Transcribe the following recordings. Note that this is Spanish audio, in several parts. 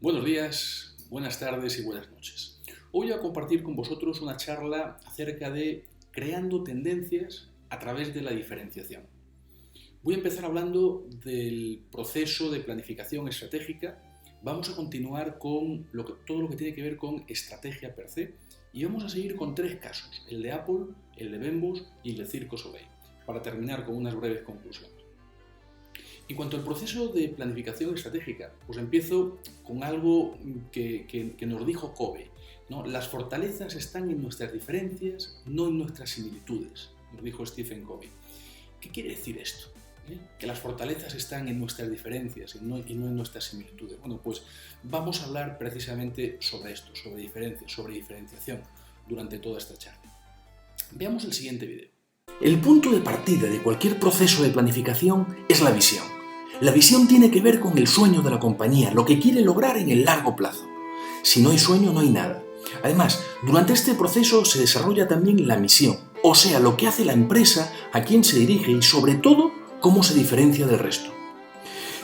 Buenos días, buenas tardes y buenas noches. Hoy voy a compartir con vosotros una charla acerca de creando tendencias a través de la diferenciación. Voy a empezar hablando del proceso de planificación estratégica. Vamos a continuar con todo lo que tiene que ver con estrategia per se y vamos a seguir con tres casos, el de Apple, el de Bembos y el de Circo Soleil, para terminar con unas breves conclusiones. En cuanto al proceso de planificación estratégica, pues empiezo con algo que nos dijo Covey, ¿no? Las fortalezas están en nuestras diferencias, no en nuestras similitudes, nos dijo Stephen Covey. ¿Qué quiere decir esto? Que las fortalezas están en nuestras diferencias y no en nuestras similitudes. Bueno, pues vamos a hablar precisamente sobre esto, sobre diferencias, sobre diferenciación, durante toda esta charla. Veamos el siguiente vídeo. El punto de partida de cualquier proceso de planificación es la visión. La visión tiene que ver con el sueño de la compañía, lo que quiere lograr en el largo plazo. Si no hay sueño, no hay nada. Además, durante este proceso se desarrolla también la misión, o sea, lo que hace la empresa, a quién se dirige y, sobre todo, cómo se diferencia del resto.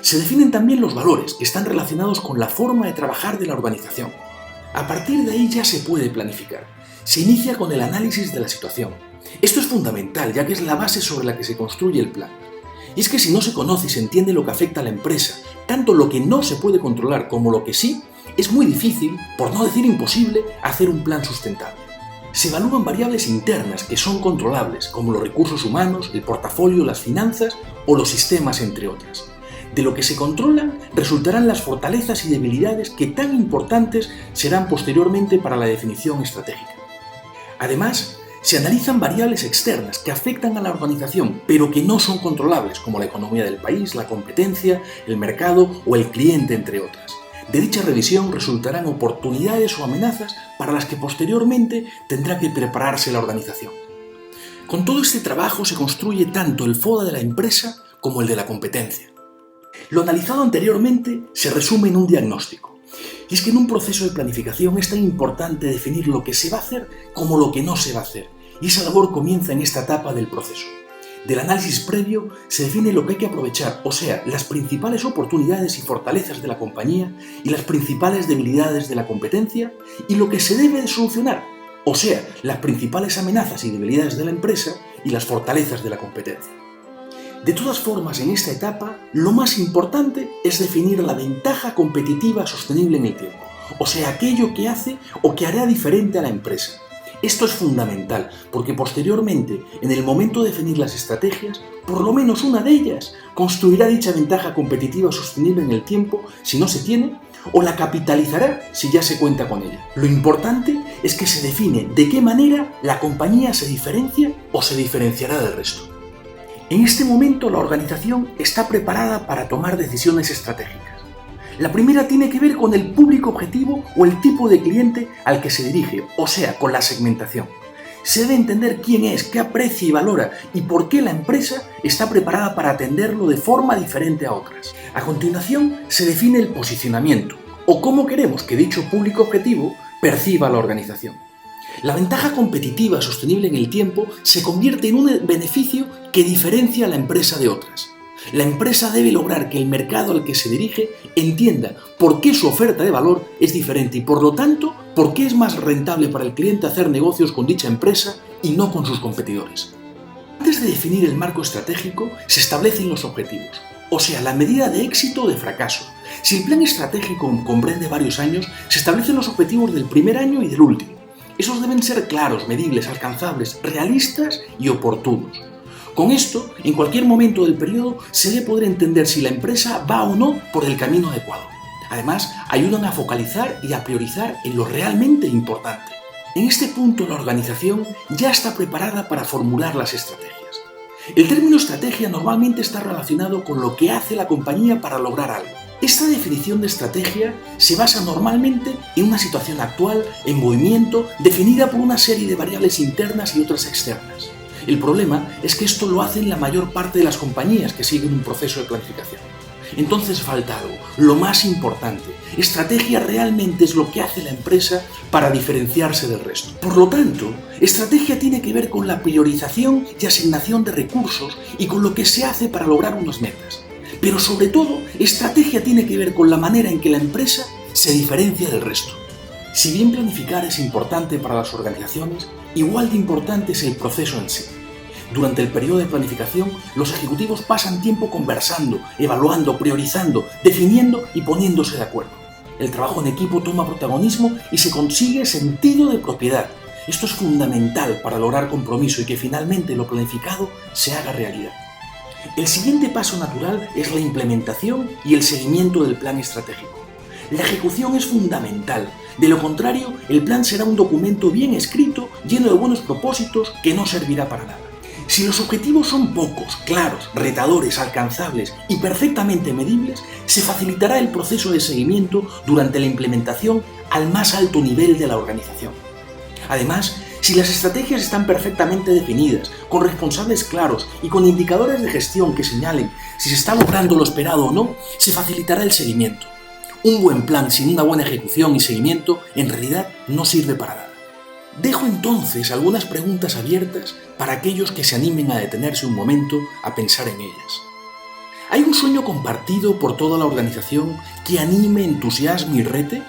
Se definen también los valores, que están relacionados con la forma de trabajar de la organización. A partir de ahí ya se puede planificar. Se inicia con el análisis de la situación. Esto es fundamental, ya que es la base sobre la que se construye el plan. Y es que si no se conoce y se entiende lo que afecta a la empresa, tanto lo que no se puede controlar como lo que sí, es muy difícil, por no decir imposible, hacer un plan sustentable. Se evalúan variables internas que son controlables, como los recursos humanos, el portafolio, las finanzas o los sistemas, entre otras. De lo que se controlan resultarán las fortalezas y debilidades que tan importantes serán posteriormente para la definición estratégica. Además, se analizan variables externas que afectan a la organización, pero que no son controlables, como la economía del país, la competencia, el mercado o el cliente, entre otras. De dicha revisión resultarán oportunidades o amenazas para las que posteriormente tendrá que prepararse la organización. Con todo este trabajo se construye tanto el FODA de la empresa como el de la competencia. Lo analizado anteriormente se resume en un diagnóstico. Y es que en un proceso de planificación es tan importante definir lo que se va a hacer como lo que no se va a hacer. Y esa labor comienza en esta etapa del proceso. Del análisis previo se define lo que hay que aprovechar, o sea, las principales oportunidades y fortalezas de la compañía y las principales debilidades de la competencia y lo que se debe de solucionar, o sea, las principales amenazas y debilidades de la empresa y las fortalezas de la competencia. De todas formas, en esta etapa, lo más importante es definir la ventaja competitiva sostenible en el tiempo, o sea, aquello que hace o que hará diferente a la empresa. Esto es fundamental, porque posteriormente, en el momento de definir las estrategias, por lo menos una de ellas construirá dicha ventaja competitiva sostenible en el tiempo si no se tiene, o la capitalizará si ya se cuenta con ella. Lo importante es que se define de qué manera la compañía se diferencia o se diferenciará del resto. En este momento la organización está preparada para tomar decisiones estratégicas. La primera tiene que ver con el público objetivo o el tipo de cliente al que se dirige, o sea, con la segmentación. Se debe entender quién es, qué aprecia y valora y por qué la empresa está preparada para atenderlo de forma diferente a otras. A continuación se define el posicionamiento, o cómo queremos que dicho público objetivo perciba la organización. La ventaja competitiva sostenible en el tiempo se convierte en un beneficio que diferencia a la empresa de otras. La empresa debe lograr que el mercado al que se dirige entienda por qué su oferta de valor es diferente y, por lo tanto, por qué es más rentable para el cliente hacer negocios con dicha empresa y no con sus competidores. Antes de definir el marco estratégico, se establecen los objetivos, o sea, la medida de éxito o de fracaso. Si el plan estratégico comprende varios años, se establecen los objetivos del primer año y del último. Esos deben ser claros, medibles, alcanzables, realistas y oportunos. Con esto, en cualquier momento del periodo, se debe poder entender si la empresa va o no por el camino adecuado. Además, ayudan a focalizar y a priorizar en lo realmente importante. En este punto, la organización ya está preparada para formular las estrategias. El término estrategia normalmente está relacionado con lo que hace la compañía para lograr algo. Esta definición de estrategia se basa normalmente en una situación actual, en movimiento, definida por una serie de variables internas y otras externas. El problema es que esto lo hacen la mayor parte de las compañías que siguen un proceso de planificación. Entonces falta algo, lo más importante. Estrategia realmente es lo que hace la empresa para diferenciarse del resto. Por lo tanto, estrategia tiene que ver con la priorización y asignación de recursos y con lo que se hace para lograr unas metas. Pero sobre todo, estrategia tiene que ver con la manera en que la empresa se diferencia del resto. Si bien planificar es importante para las organizaciones, igual de importante es el proceso en sí. Durante el periodo de planificación, los ejecutivos pasan tiempo conversando, evaluando, priorizando, definiendo y poniéndose de acuerdo. El trabajo en equipo toma protagonismo y se consigue sentido de propiedad. Esto es fundamental para lograr compromiso y que finalmente lo planificado se haga realidad. El siguiente paso natural es la implementación y el seguimiento del plan estratégico. La ejecución es fundamental. De lo contrario, el plan será un documento bien escrito, lleno de buenos propósitos, que no servirá para nada. Si los objetivos son pocos, claros, retadores, alcanzables y perfectamente medibles, se facilitará el proceso de seguimiento durante la implementación al más alto nivel de la organización. Además, si las estrategias están perfectamente definidas, con responsables claros y con indicadores de gestión que señalen si se está logrando lo esperado o no, se facilitará el seguimiento. Un buen plan sin una buena ejecución y seguimiento en realidad no sirve para nada. Dejo entonces algunas preguntas abiertas para aquellos que se animen a detenerse un momento a pensar en ellas. ¿Hay un sueño compartido por toda la organización que anime, entusiasme y rete?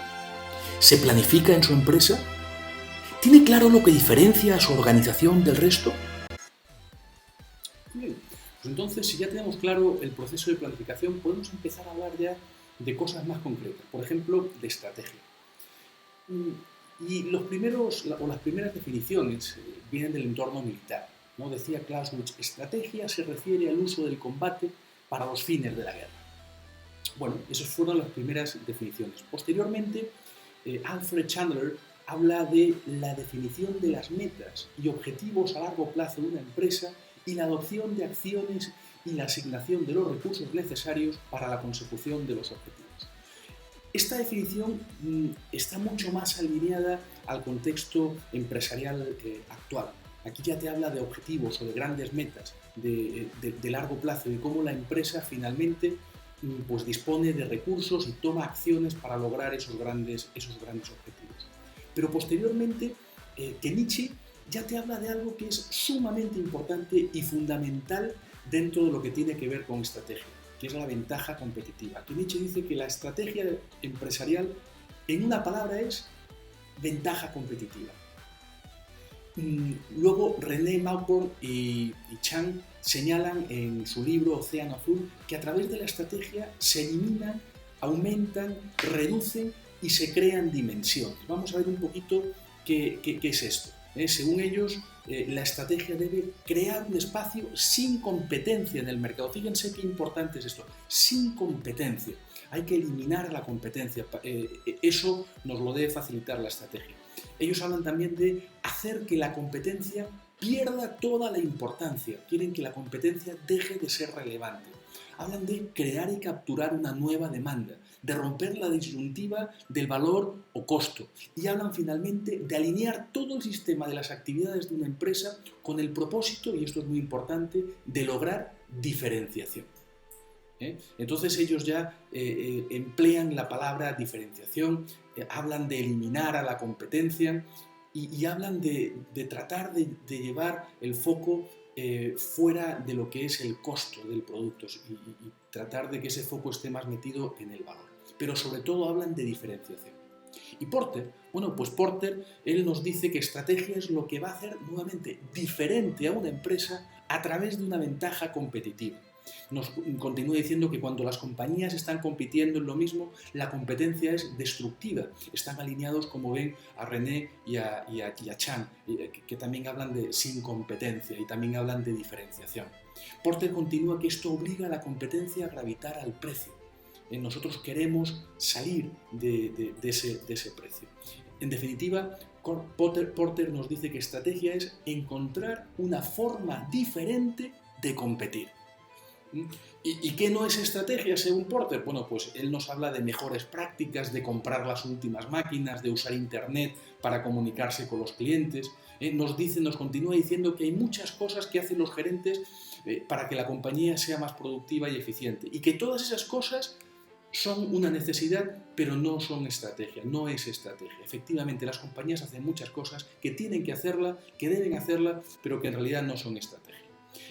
¿Se planifica en su empresa? ¿Tiene claro lo que diferencia a su organización del resto? Bien, pues entonces, si ya tenemos claro el proceso de planificación, podemos empezar a hablar ya de cosas más concretas, por ejemplo, de estrategia. Y las primeras definiciones vienen del entorno militar, ¿no? Decía Clausewitz, estrategia se refiere al uso del combate para los fines de la guerra. Bueno, esas fueron las primeras definiciones. Posteriormente, Alfred Chandler habla de la definición de las metas y objetivos a largo plazo de una empresa y la adopción de acciones y la asignación de los recursos necesarios para la consecución de los objetivos. Esta definición está mucho más alineada al contexto empresarial actual. Aquí ya te habla de objetivos o de grandes metas de largo plazo y de cómo la empresa finalmente pues dispone de recursos y toma acciones para lograr esos grandes objetivos. Pero posteriormente, Kenichi ya te habla de algo que es sumamente importante y fundamental dentro de lo que tiene que ver con estrategia, que es la ventaja competitiva. Kenichi dice que la estrategia empresarial, en una palabra, es ventaja competitiva. Luego René Mauborgne y Chang señalan en su libro Océano Azul que a través de la estrategia se eliminan, aumentan, reducen y se crean dimensiones. Vamos a ver un poquito qué es esto. Según ellos, la estrategia debe crear un espacio sin competencia en el mercado. Fíjense qué importante es esto, sin competencia. Hay que eliminar la competencia. Eso nos lo debe facilitar la estrategia. Ellos hablan también de hacer que la competencia pierda toda la importancia. Quieren que la competencia deje de ser relevante. Hablan de crear y capturar una nueva demanda, de romper la disyuntiva del valor o costo. Y hablan finalmente de alinear todo el sistema de las actividades de una empresa con el propósito, y esto es muy importante, de lograr diferenciación. Entonces ellos ya emplean la palabra diferenciación, hablan de eliminar a la competencia y hablan de tratar de llevar el foco fuera de lo que es el costo del producto y tratar de que ese foco esté más metido en el valor. Pero sobre todo hablan de diferenciación. Y Porter, Porter, él nos dice que estrategia es lo que va a hacer nuevamente diferente a una empresa a través de una ventaja competitiva. Nos continúa diciendo que cuando las compañías están compitiendo en lo mismo, la competencia es destructiva. Están alineados, como ven, a René y a Chang, que también hablan de sin competencia y también hablan de diferenciación. Porter continúa que esto obliga a la competencia a gravitar al precio. Nosotros queremos salir de ese precio. En definitiva, Porter nos dice que estrategia es encontrar una forma diferente de competir. ¿Y qué no es estrategia según Porter? Bueno, pues él nos habla de mejores prácticas, de comprar las últimas máquinas, de usar internet para comunicarse con los clientes. Nos continúa diciendo que hay muchas cosas que hacen los gerentes para que la compañía sea más productiva y eficiente. Y que todas esas cosas son una necesidad, pero no son estrategia, no es estrategia. Efectivamente, las compañías hacen muchas cosas que tienen que hacerla, que deben hacerla, pero que en realidad no son estrategia.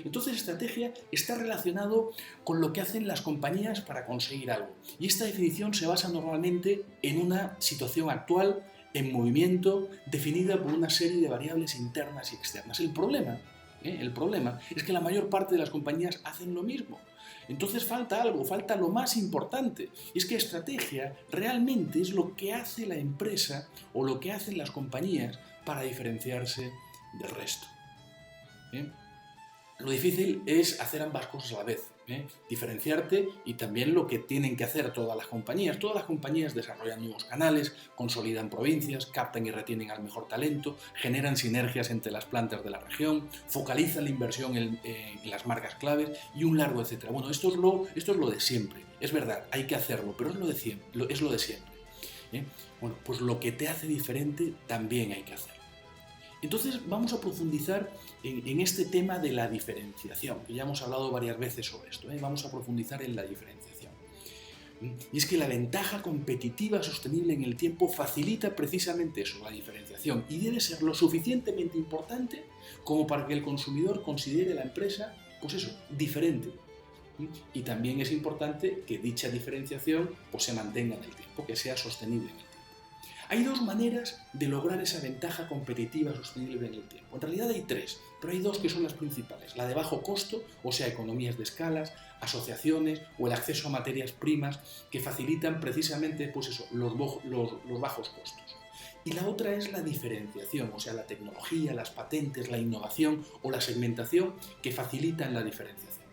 Entonces, estrategia está relacionado con lo que hacen las compañías para conseguir algo. Y esta definición se basa normalmente en una situación actual, en movimiento, definida por una serie de variables internas y externas. El problema es que la mayor parte de las compañías hacen lo mismo. Entonces falta algo, falta lo más importante. Y es que estrategia realmente es lo que hace la empresa o lo que hacen las compañías para diferenciarse del resto. Lo difícil es hacer ambas cosas a la vez, diferenciarte y también lo que tienen que hacer todas las compañías. Todas las compañías desarrollan nuevos canales, consolidan provincias, captan y retienen al mejor talento, generan sinergias entre las plantas de la región, focalizan la inversión en las marcas claves y un largo etcétera. Bueno, esto es lo de siempre. Es verdad, hay que hacerlo, pero es lo de siempre. Bueno, pues lo que te hace diferente también hay que hacerlo. Entonces vamos a profundizar en este tema de la diferenciación, que ya hemos hablado varias veces sobre esto, Vamos a profundizar en la diferenciación. Y es que la ventaja competitiva sostenible en el tiempo facilita precisamente eso, la diferenciación, y debe ser lo suficientemente importante como para que el consumidor considere la empresa, pues eso, diferente. Y también es importante que dicha diferenciación pues, se mantenga en el tiempo, que sea sostenible en el tiempo. Hay dos maneras de lograr esa ventaja competitiva sostenible en el tiempo. En realidad hay tres, pero hay dos que son las principales. La de bajo costo, o sea, economías de escalas, asociaciones o el acceso a materias primas que facilitan precisamente pues eso, los bajos costos. Y la otra es la diferenciación, o sea, la tecnología, las patentes, la innovación o la segmentación que facilitan la diferenciación.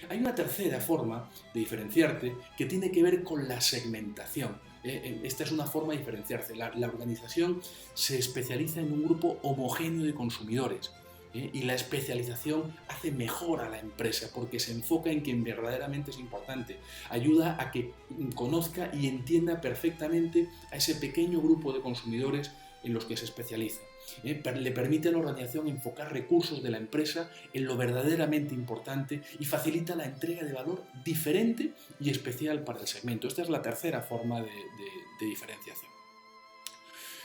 Hay una tercera forma de diferenciarte que tiene que ver con la segmentación. Esta es una forma de diferenciarse. La organización se especializa en un grupo homogéneo de consumidores y la especialización hace mejor a la empresa porque se enfoca en quien verdaderamente es importante. Ayuda a que conozca y entienda perfectamente a ese pequeño grupo de consumidores en los que se especializa. Le permite a la organización enfocar recursos de la empresa en lo verdaderamente importante y facilita la entrega de valor diferente y especial para el segmento. Esta es la tercera forma de diferenciación.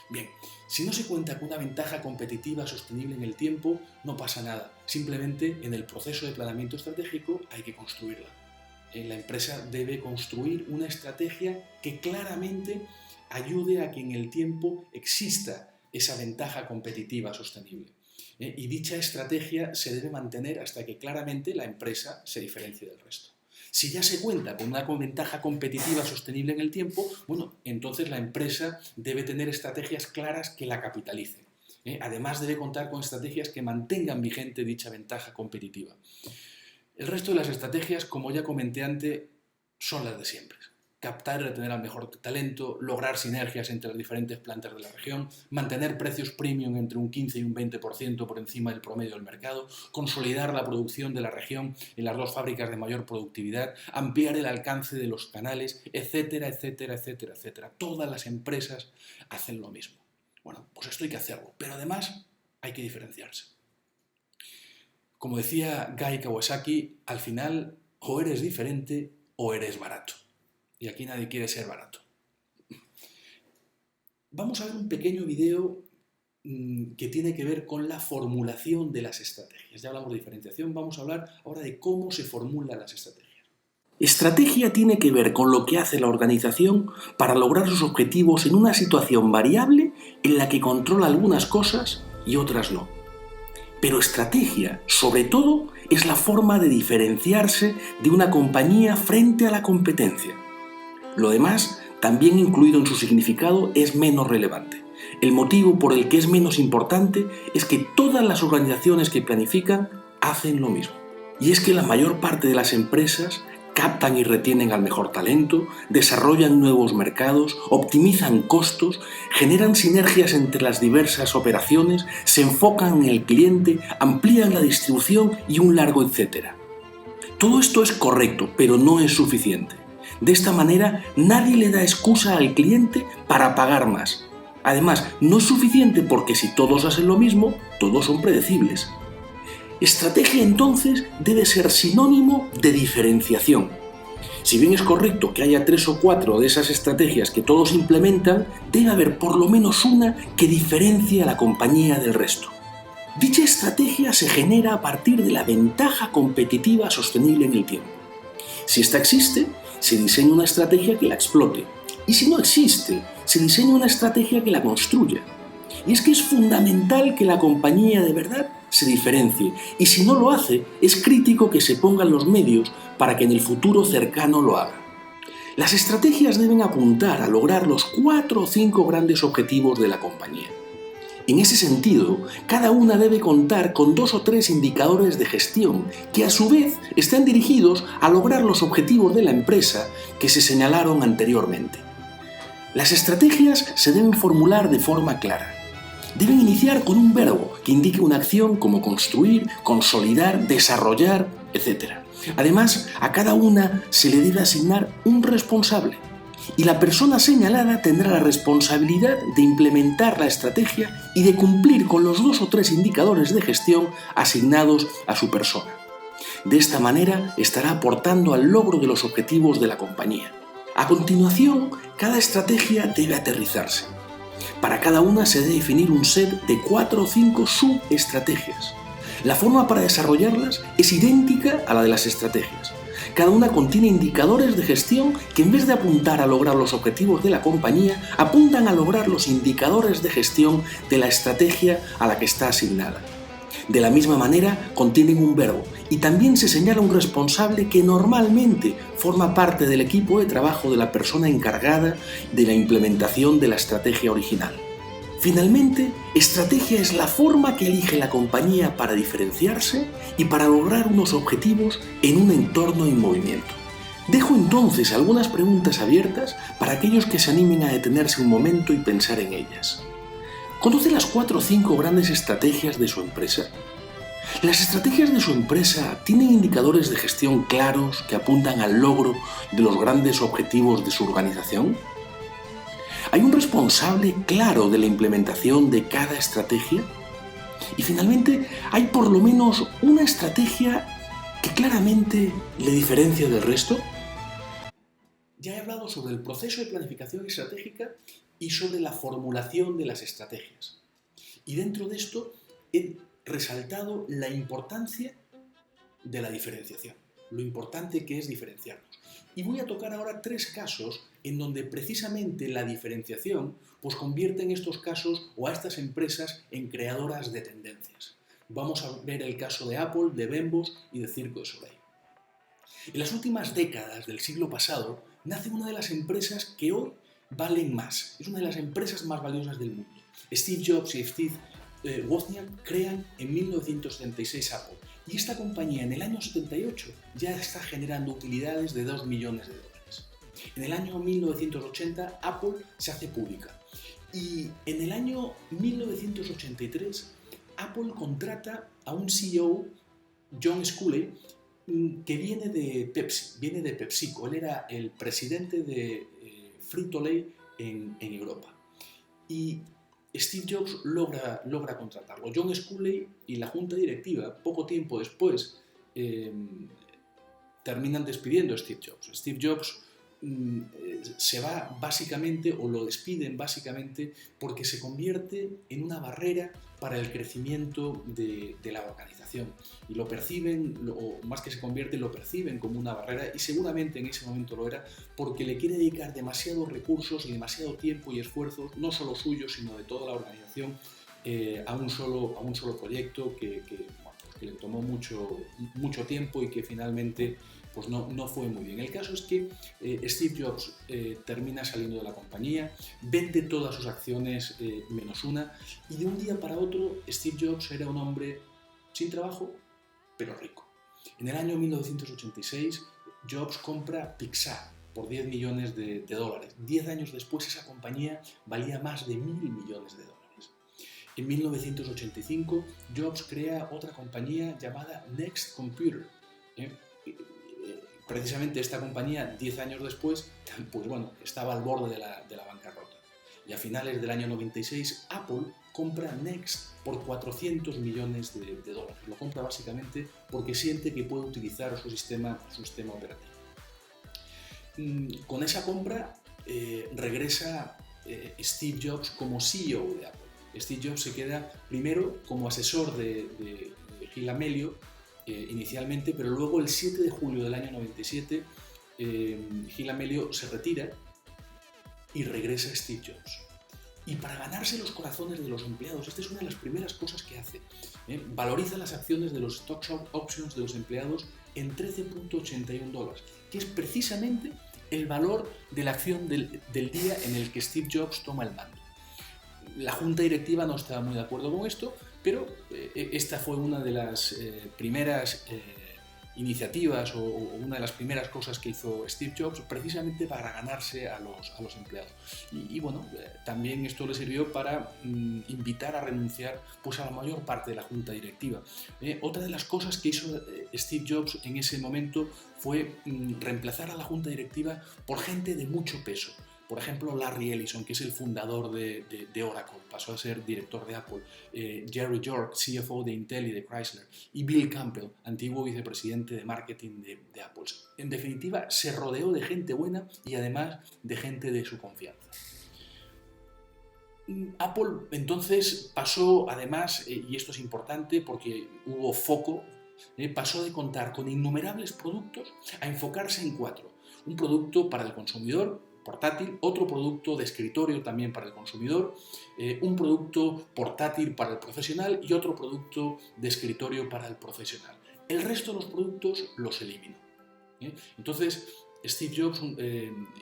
Bien, si no se cuenta con una ventaja competitiva sostenible en el tiempo, no pasa nada. Simplemente en el proceso de planeamiento estratégico hay que construirla. La empresa debe construir una estrategia que claramente ayude a que en el tiempo exista esa ventaja competitiva sostenible. Y dicha estrategia se debe mantener hasta que claramente la empresa se diferencie del resto. Si ya se cuenta con una ventaja competitiva sostenible en el tiempo, bueno, entonces la empresa debe tener estrategias claras que la capitalicen. Además debe contar con estrategias que mantengan vigente dicha ventaja competitiva. El resto de las estrategias, como ya comenté antes, son las de siempre. Captar y retener al mejor talento, lograr sinergias entre las diferentes plantas de la región, mantener precios premium entre un 15 y un 20% por encima del promedio del mercado, consolidar la producción de la región en las dos fábricas de mayor productividad, ampliar el alcance de los canales, etcétera, etcétera, etcétera, etcétera. Todas las empresas hacen lo mismo. Bueno, pues esto hay que hacerlo, pero además hay que diferenciarse. Como decía Guy Kawasaki, al final o eres diferente o eres barato. Y aquí nadie quiere ser barato. Vamos a ver un pequeño video que tiene que ver con la formulación de las estrategias. Ya hablamos de diferenciación, vamos a hablar ahora de cómo se formulan las estrategias. Estrategia tiene que ver con lo que hace la organización para lograr sus objetivos en una situación variable en la que controla algunas cosas y otras no. Pero estrategia, sobre todo, es la forma de diferenciarse de una compañía frente a la competencia. Lo demás, también incluido en su significado, es menos relevante. El motivo por el que es menos importante es que todas las organizaciones que planifican hacen lo mismo. Y es que la mayor parte de las empresas captan y retienen al mejor talento, desarrollan nuevos mercados, optimizan costos, generan sinergias entre las diversas operaciones, se enfocan en el cliente, amplían la distribución y un largo etcétera. Todo esto es correcto, pero no es suficiente. De esta manera, nadie le da excusa al cliente para pagar más. Además, no es suficiente porque si todos hacen lo mismo, todos son predecibles. Estrategia, entonces, debe ser sinónimo de diferenciación. Si bien es correcto que haya 3 o 4 de esas estrategias que todos implementan, debe haber por lo menos una que diferencie a la compañía del resto. Dicha estrategia se genera a partir de la ventaja competitiva sostenible en el tiempo. Si esta existe, se diseña una estrategia que la explote. Y si no existe, se diseña una estrategia que la construya. Y es que es fundamental que la compañía de verdad se diferencie, y si no lo hace, es crítico que se pongan los medios para que en el futuro cercano lo haga. Las estrategias deben apuntar a lograr los 4 o 5 grandes objetivos de la compañía. En ese sentido, cada una debe contar con 2 o 3 indicadores de gestión que a su vez estén dirigidos a lograr los objetivos de la empresa que se señalaron anteriormente. Las estrategias se deben formular de forma clara. Deben iniciar con un verbo que indique una acción como construir, consolidar, desarrollar, etc. Además, a cada una se le debe asignar un responsable. Y la persona señalada tendrá la responsabilidad de implementar la estrategia y de cumplir con los 2 o 3 indicadores de gestión asignados a su persona. De esta manera estará aportando al logro de los objetivos de la compañía. A continuación, cada estrategia debe aterrizarse. Para cada una se debe definir un set de 4 o 5 subestrategias. La forma para desarrollarlas es idéntica a la de las estrategias. Cada una contiene indicadores de gestión que en vez de apuntar a lograr los objetivos de la compañía, apuntan a lograr los indicadores de gestión de la estrategia a la que está asignada. De la misma manera, contienen un verbo y también se señala un responsable que normalmente forma parte del equipo de trabajo de la persona encargada de la implementación de la estrategia original. Finalmente, estrategia es la forma que elige la compañía para diferenciarse y para lograr unos objetivos en un entorno en movimiento. Dejo entonces algunas preguntas abiertas para aquellos que se animen a detenerse un momento y pensar en ellas. ¿Conoce las 4 o 5 grandes estrategias de su empresa? ¿Las estrategias de su empresa tienen indicadores de gestión claros que apuntan al logro de los grandes objetivos de su organización? ¿Hay un responsable claro de la implementación de cada estrategia? Y finalmente, ¿hay por lo menos una estrategia que claramente le diferencia del resto? Ya he hablado sobre el proceso de planificación estratégica y sobre la formulación de las estrategias. Y dentro de esto he resaltado la importancia de la diferenciación, lo importante que es diferenciarnos. Y voy a tocar ahora 3 casos en donde precisamente la diferenciación pues convierte en estos casos o a estas empresas en creadoras de tendencias. Vamos a ver el caso de Apple, de Bembos y de Cirque du Soleil. En las últimas décadas del siglo pasado nace una de las empresas que hoy valen más. Es una de las empresas más valiosas del mundo. Steve Jobs y Steve Wozniak crean en 1976 Apple. Y esta compañía en el año 78 ya está generando utilidades de $2 millones. En el año 1980 Apple se hace pública. Y en el año 1983 Apple contrata a un CEO, John Sculley, que viene de PepsiCo. Él era el presidente de Frito-Lay en Europa. Y Steve Jobs logra contratarlo. John Sculley y la junta directiva, poco tiempo después, terminan despidiendo a Steve Jobs. Steve Jobs se va básicamente, o lo despiden básicamente, porque se convierte en una barrera para el crecimiento de la organización. Y lo perciben, o más que se convierte, lo perciben como una barrera, y seguramente en ese momento lo era, porque le quiere dedicar demasiados recursos y demasiado tiempo y esfuerzos, no solo suyos, sino de toda la organización, a un solo proyecto que le tomó mucho tiempo y que finalmente pues no fue muy bien. El caso es que Steve Jobs termina saliendo de la compañía, vende todas sus acciones menos una, y de un día para otro Steve Jobs era un hombre sin trabajo, pero rico. En el año 1986 Jobs compra Pixar por $10 millones. 10 años después esa compañía valía más de $1.000 millones. En 1985 Jobs crea otra compañía llamada Next Computer. Precisamente esta compañía, 10 años después, pues bueno, estaba al borde de la bancarrota. Y a finales del año 96, Apple compra Next por $400 millones. Lo compra básicamente porque siente que puede utilizar su sistema operativo. Con esa compra regresa Steve Jobs como CEO de Apple. Steve Jobs se queda primero como asesor de Gil Amelio inicialmente, pero luego el 7 de julio del año 97 Gil Amelio se retira y regresa Steve Jobs. Y para ganarse los corazones de los empleados, esta es una de las primeras cosas que hace. Valoriza las acciones de los stock options de los empleados en $13.81, que es precisamente el valor de la acción del día en el que Steve Jobs toma el mando. La junta directiva no estaba muy de acuerdo con esto, pero esta fue una de las primeras iniciativas o una de las primeras cosas que hizo Steve Jobs precisamente para ganarse a los empleados. Y bueno, también esto le sirvió para invitar a renunciar pues, a la mayor parte de la junta directiva. Otra de las cosas que hizo Steve Jobs en ese momento fue reemplazar a la junta directiva por gente de mucho peso. Por ejemplo, Larry Ellison, que es el fundador de Oracle, pasó a ser director de Apple, Jerry York, CFO de Intel y de Chrysler, y Bill Campbell, antiguo vicepresidente de marketing de Apple. En definitiva, se rodeó de gente buena y además de gente de su confianza. Apple entonces pasó, además, y esto es importante porque hubo foco, pasó de contar con innumerables productos a enfocarse en 4. Un producto para el consumidor, portátil, otro producto de escritorio también para el consumidor, un producto portátil para el profesional y otro producto de escritorio para el profesional. El resto de los productos los eliminó. Entonces, Steve Jobs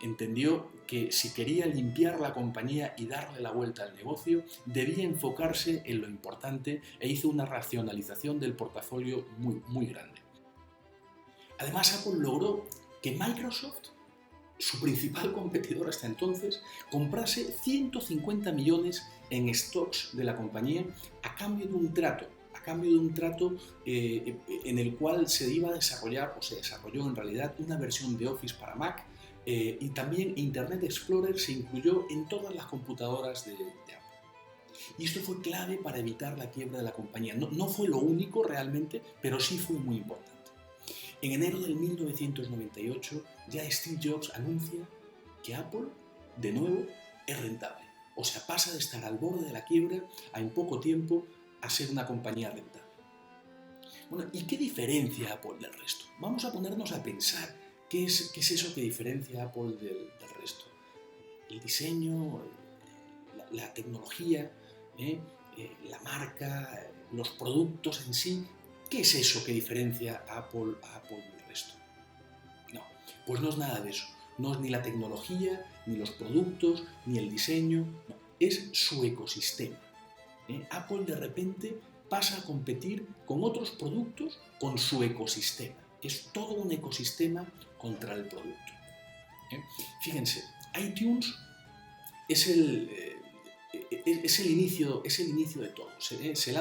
entendió que si quería limpiar la compañía y darle la vuelta al negocio, debía enfocarse en lo importante e hizo una racionalización del portafolio muy, muy grande. Además, Apple logró que Microsoft, su principal competidor hasta entonces, comprase 150 millones en stocks de la compañía a cambio de un trato en el cual se iba a desarrollar, o se desarrolló en realidad, una versión de Office para Mac y también Internet Explorer se incluyó en todas las computadoras de Apple. Y esto fue clave para evitar la quiebra de la compañía. No fue lo único realmente, pero sí fue muy importante. En enero del 1998 ya Steve Jobs anuncia que Apple, de nuevo, es rentable. O sea, pasa de estar al borde de la quiebra a en poco tiempo a ser una compañía rentable. Bueno, ¿y qué diferencia Apple del resto? Vamos a ponernos a pensar qué es eso que diferencia a Apple del resto. El diseño, la tecnología, la marca, los productos en sí. ¿Qué es eso que diferencia a Apple del resto? No, pues no es nada de eso. No es ni la tecnología, ni los productos, ni el diseño. No, es su ecosistema. Apple de repente pasa a competir con otros productos con su ecosistema. Es todo un ecosistema contra el producto. Fíjense, iTunes es el inicio de todo. Se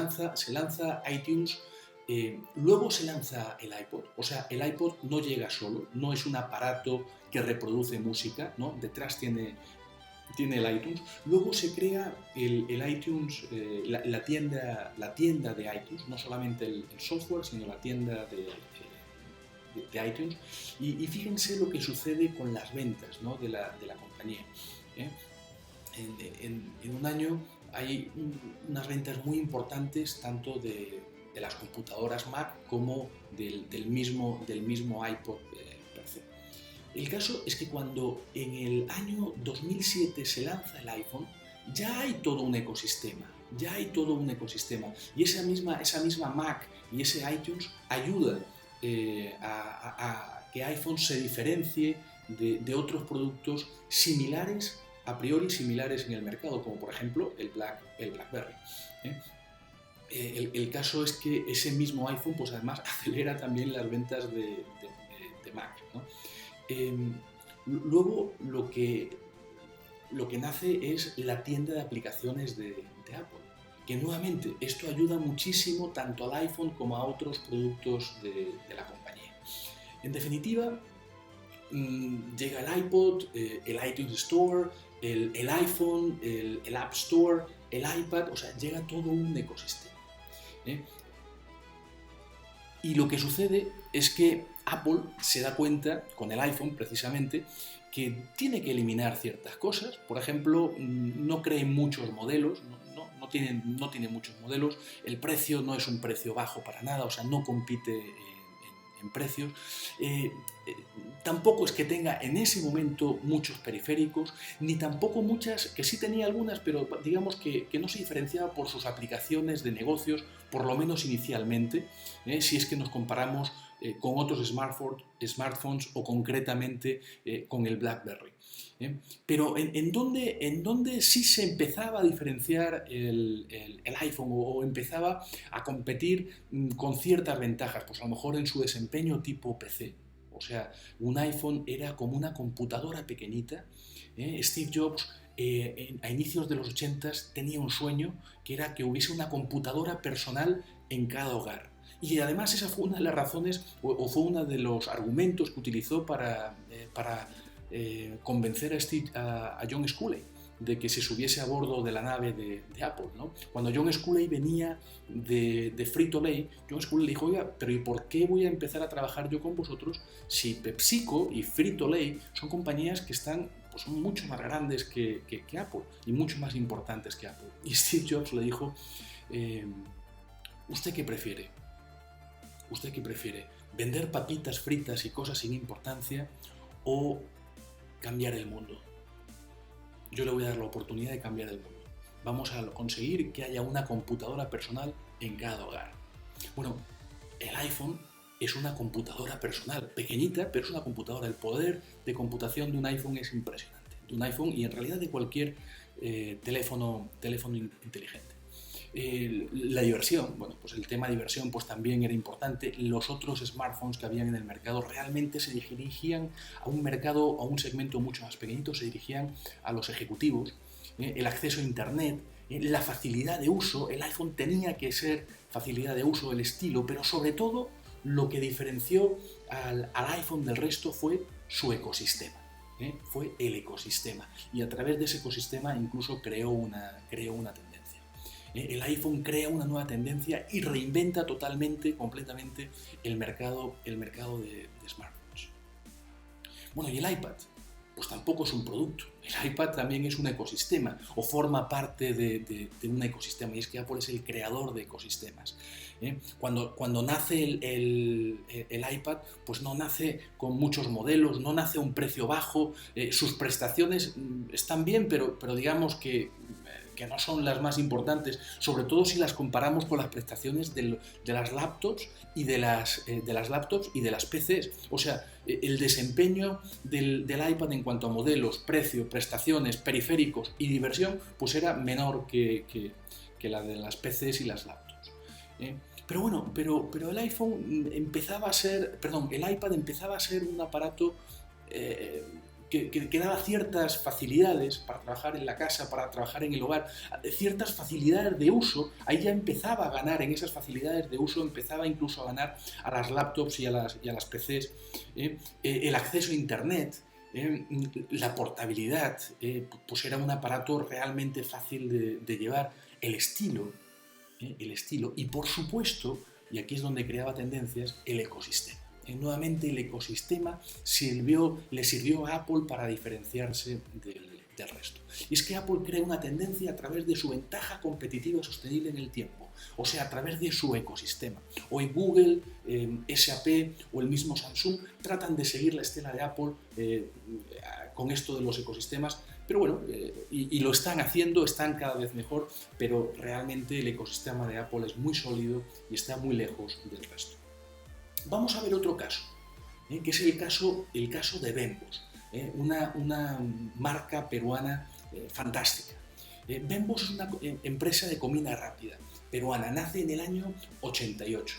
lanza iTunes. Luego se lanza el iPod, o sea, el iPod no llega solo, no es un aparato que reproduce música, ¿no? Detrás tiene el iTunes. Luego se crea el iTunes, la tienda de iTunes, no solamente el software, sino la tienda de iTunes. Y fíjense lo que sucede con las ventas, ¿no? de la compañía. En un año hay unas ventas muy importantes, tanto de las computadoras Mac como del mismo iPod per se. El caso es que cuando en el año 2007 se lanza el iPhone, ya hay todo un ecosistema, y esa misma Mac y ese iTunes ayuda a que iPhone se diferencie de otros productos similares, a priori similares en el mercado, como por ejemplo el BlackBerry. El caso es que ese mismo iPhone pues además acelera también las ventas de Mac, ¿no? Luego lo que nace es la tienda de aplicaciones de Apple, que nuevamente esto ayuda muchísimo tanto al iPhone como a otros productos de la compañía. En definitiva, llega el iPod, el iTunes Store, el iPhone, el App Store, el iPad, o sea, llega todo un ecosistema. Y lo que sucede es que Apple se da cuenta, con el iPhone precisamente, que tiene que eliminar ciertas cosas. Por ejemplo, no creen muchos modelos, no no tiene muchos modelos, el precio no es un precio bajo para nada, o sea, no compite en precios. Tampoco es que tenga en ese momento muchos periféricos, ni tampoco muchas, que sí tenía algunas, pero digamos que no se diferenciaba por sus aplicaciones de negocios, por lo menos inicialmente, si es que nos comparamos con otros smartphones o concretamente con el BlackBerry. Pero ¿en dónde sí se empezaba a diferenciar el iPhone o empezaba a competir con ciertas ventajas? Pues a lo mejor en su desempeño tipo PC. O sea, un iPhone era como una computadora pequeñita. Steve Jobs a inicios de los 80 tenía un sueño que era que hubiese una computadora personal en cada hogar. Y además esa fue una de las razones o fue uno de los argumentos que utilizó para convencer a John Sculley de que se subiese a bordo de la nave de Apple, ¿no? Cuando John Sculley venía de Frito-Lay, John Sculley le dijo, oiga, pero ¿y por qué voy a empezar a trabajar yo con vosotros si PepsiCo y Frito-Lay son compañías que están, pues, son mucho más grandes que Apple y mucho más importantes que Apple? Y Steve Jobs le dijo, ¿usted qué prefiere? ¿Usted qué prefiere? ¿Vender papitas fritas y cosas sin importancia o cambiar el mundo? Yo le voy a dar la oportunidad de cambiar el mundo. Vamos a conseguir que haya una computadora personal en cada hogar. Bueno, el iPhone es una computadora personal, pequeñita, pero es una computadora. El poder de computación de un iPhone es impresionante. De un iPhone y en realidad de cualquier teléfono inteligente. La diversión, bueno, pues el tema de diversión pues también era importante. Los otros smartphones que habían en el mercado realmente se dirigían a un mercado, a un segmento mucho más pequeñito, se dirigían a los ejecutivos. El acceso a internet, la facilidad de uso, el iPhone tenía que ser facilidad de uso, el estilo, pero sobre todo lo que diferenció al iPhone del resto fue su ecosistema. Fue el ecosistema, y a través de ese ecosistema incluso creó una tendencia. El iPhone crea una nueva tendencia y reinventa totalmente, completamente el mercado de smartphones. Bueno, y el iPad, pues tampoco es un producto. El iPad también es un ecosistema o forma parte de un ecosistema, y es que Apple es el creador de ecosistemas. Cuando nace el iPad, pues no nace con muchos modelos, no nace a un precio bajo, sus prestaciones están bien, pero digamos que no son las más importantes, sobre todo si las comparamos con las prestaciones de las laptops y de las PCs. O sea, el desempeño del iPad en cuanto a modelos, precio, prestaciones, periféricos y diversión, pues era menor que la de las PCs y las laptops. Pero bueno, pero el iPad empezaba a ser un aparato que daba ciertas facilidades para trabajar en la casa, para trabajar en el hogar, ciertas facilidades de uso. Ahí ya empezaba a ganar, en esas facilidades de uso empezaba incluso a ganar a las laptops y a las PCs. El acceso a internet, la portabilidad, pues era un aparato realmente fácil de llevar. El estilo y por supuesto, y aquí es donde creaba tendencias, el ecosistema. Nuevamente el ecosistema le sirvió a Apple para diferenciarse del resto. Y es que Apple crea una tendencia a través de su ventaja competitiva sostenible en el tiempo, o sea, a través de su ecosistema. Hoy Google, SAP o el mismo Samsung tratan de seguir la estela de Apple con esto de los ecosistemas, pero bueno, y lo están haciendo, están cada vez mejor, pero realmente el ecosistema de Apple es muy sólido y está muy lejos del resto. Vamos a ver otro caso, que es el caso de Bembos, una marca peruana fantástica. Bembos es una empresa de comida rápida peruana, nace en el año 88.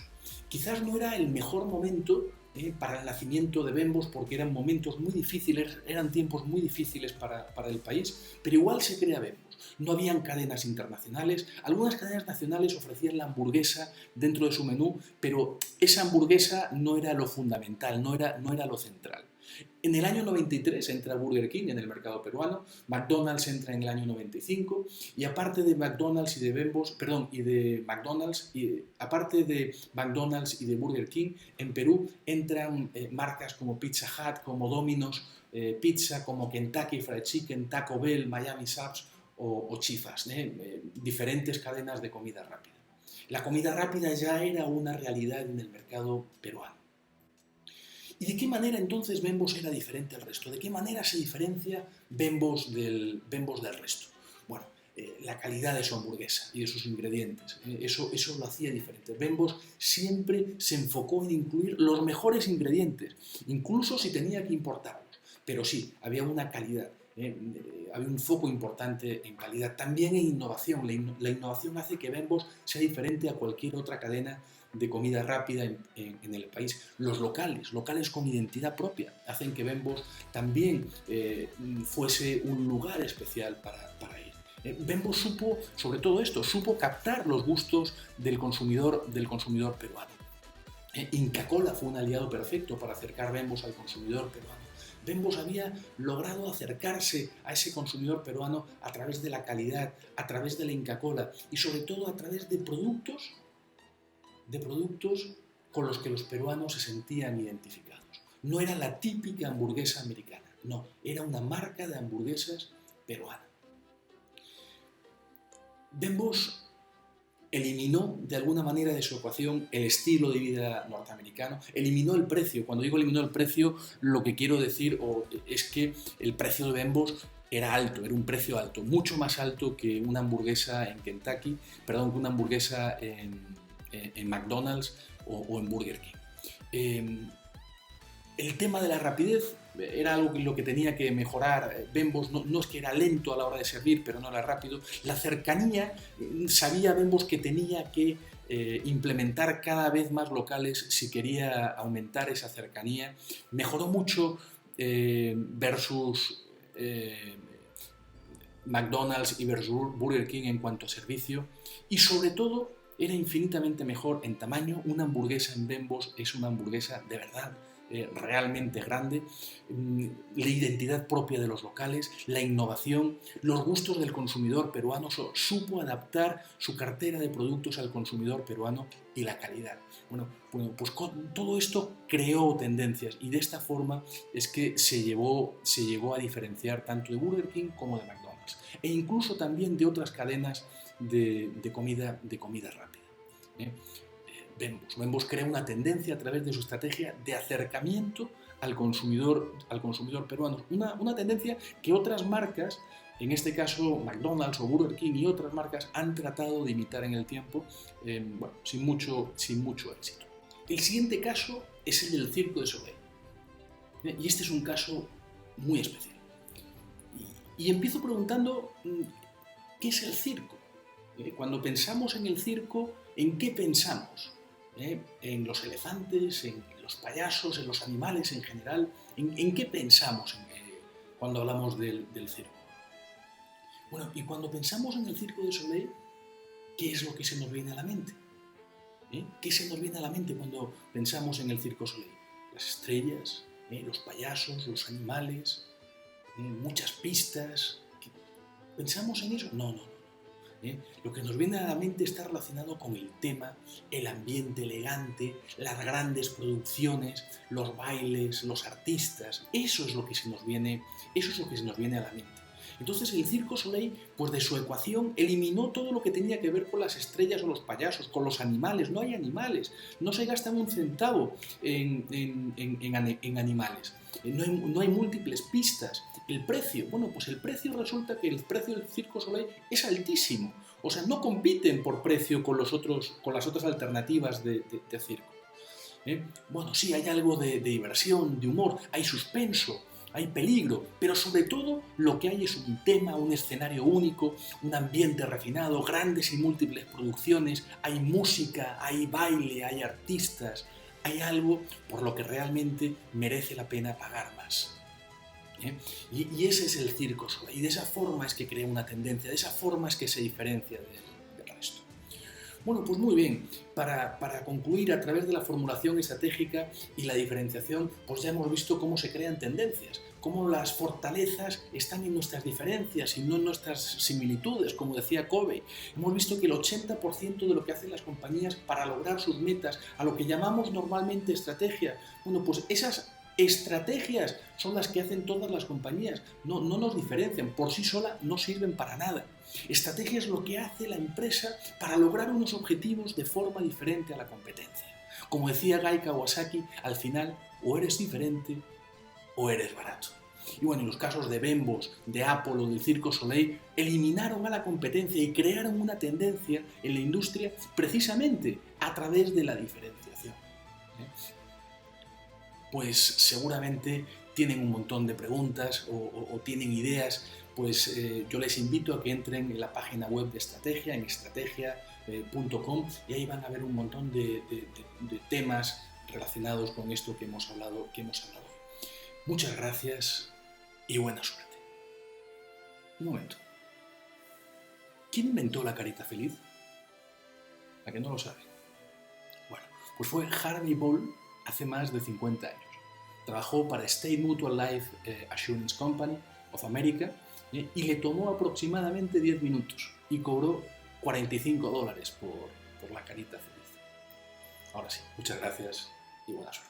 Quizás no era el mejor momento para el nacimiento de Bembos, porque eran momentos muy difíciles, eran tiempos muy difíciles para el país, pero igual se crea Bembos. No habían cadenas internacionales, algunas cadenas nacionales ofrecían la hamburguesa dentro de su menú, pero esa hamburguesa no era lo fundamental, no era lo central. En el año 93 entra Burger King en el mercado peruano, McDonald's entra en el año 95, y aparte de McDonald's y de Bembos, aparte de McDonald's y de Burger King, en Perú entran marcas como Pizza Hut, como Domino's Pizza, como Kentucky Fried Chicken, Taco Bell, Miami Subs o Chifas, diferentes cadenas de comida rápida. La comida rápida ya era una realidad en el mercado peruano. ¿Y de qué manera entonces Bembos era diferente al resto? ¿De qué manera se diferencia Bembos del resto? Bueno, la calidad de su hamburguesa y de sus ingredientes. Eso lo hacía diferente. Bembos siempre se enfocó en incluir los mejores ingredientes, incluso si tenía que importarlos. Pero sí, había una calidad, había un foco importante en calidad. También en innovación. La innovación hace que Bembos sea diferente a cualquier otra cadena de comida rápida en el país. Los locales con identidad propia, hacen que Bembos también fuese un lugar especial para ir. Bembos supo, sobre todo esto, supo captar los gustos del consumidor peruano. Inca Kola fue un aliado perfecto para acercar Bembos al consumidor peruano. Bembos había logrado acercarse a ese consumidor peruano a través de la calidad, a través de la Inca Kola y sobre todo a través de productos con los que los peruanos se sentían identificados. No era la típica hamburguesa americana, no, era una marca de hamburguesas peruana. Bembos eliminó de alguna manera de su ecuación el estilo de vida norteamericano, eliminó el precio. Cuando digo eliminó el precio, lo que quiero decir es que el precio de Bembos era alto, era un precio alto, mucho más alto que una hamburguesa en que una hamburguesa en McDonald's o en Burger King. El tema de la rapidez era algo en lo que tenía que mejorar Bembos. No es que era lento a la hora de servir, pero no era rápido. La cercanía, sabía Bembos que tenía que implementar cada vez más locales si quería aumentar esa cercanía. Mejoró mucho versus McDonald's y versus Burger King en cuanto a servicio, y sobre todo era infinitamente mejor en tamaño. Una hamburguesa en Bembos es una hamburguesa de verdad, realmente grande. La identidad propia de los locales, la innovación, los gustos del consumidor peruano, supo adaptar su cartera de productos al consumidor peruano y la calidad. Bueno, pues con todo esto creó tendencias y de esta forma es que se llegó a diferenciar tanto de Burger King como de McDonald's e incluso también de otras cadenas de comida rápida. Bembos crea una tendencia a través de su estrategia de acercamiento al consumidor peruano. Una tendencia que otras marcas, en este caso McDonald's o Burger King y otras marcas, han tratado de imitar en el tiempo, sin mucho éxito. El siguiente caso es el del Circo de Soleil. Y este es un caso muy especial. Y empiezo preguntando, ¿qué es el circo? Cuando pensamos en el circo, ¿en qué pensamos? En los elefantes, en los payasos, en los animales en general. ¿En qué pensamos cuando hablamos del circo? Bueno, y cuando pensamos en el Circo de Soleil, ¿qué es lo que se nos viene a la mente? ¿Qué se nos viene a la mente cuando pensamos en el Circo Soleil? Las estrellas, los payasos, los animales, muchas pistas. ¿Pensamos en eso? No. Lo que nos viene a la mente está relacionado con el tema, el ambiente elegante, las grandes producciones, los bailes, los artistas. Eso es lo que se nos viene a la mente. Entonces el Circo Soleil, pues de su ecuación, eliminó todo lo que tenía que ver con las estrellas o los payasos, con los animales. No hay animales, no se gastan un centavo en animales. No hay múltiples pistas. El precio, pues el precio resulta que el precio del Circo Soleil es altísimo. O sea, no compiten por precio con las otras alternativas de circo. Bueno, sí, hay algo de diversión, de humor, hay suspenso, hay peligro, pero sobre todo lo que hay es un tema, un escenario único, un ambiente refinado, grandes y múltiples producciones, hay música, hay baile, hay artistas, hay algo por lo que realmente merece la pena pagar más. Y ese es el Circo Soleil, y de esa forma es que crea una tendencia, de esa forma es que se diferencia del resto. Bueno, pues muy bien, para concluir, a través de la formulación estratégica y la diferenciación, pues ya hemos visto cómo se crean tendencias, cómo las fortalezas están en nuestras diferencias y no en nuestras similitudes, como decía Covey. Hemos visto que el 80% de lo que hacen las compañías para lograr sus metas, a lo que llamamos normalmente estrategia, pues esas Estrategias son las que hacen todas las compañías, no nos diferencian, por sí sola no sirven para nada. Estrategia es lo que hace la empresa para lograr unos objetivos de forma diferente a la competencia. Como decía Guy Kawasaki, al final o eres diferente o eres barato. Y bueno, en los casos de Bembos, de Apple o del Cirque du Soleil, eliminaron a la competencia y crearon una tendencia en la industria precisamente a través de la diferenciación. Pues seguramente tienen un montón de preguntas o tienen ideas, pues yo les invito a que entren en la página web de Estrategia, en estrategia.com, y ahí van a ver un montón de temas relacionados con esto que hemos hablado hoy. Muchas gracias y buena suerte. Un momento. ¿Quién inventó la carita feliz? ¿A que no lo saben? Bueno, pues fue Harvey Ball hace más de 50 años. Trabajó para State Mutual Life Assurance Company of America y le tomó aproximadamente 10 minutos y cobró $45 por la carita feliz. Ahora sí, muchas gracias y buena suerte.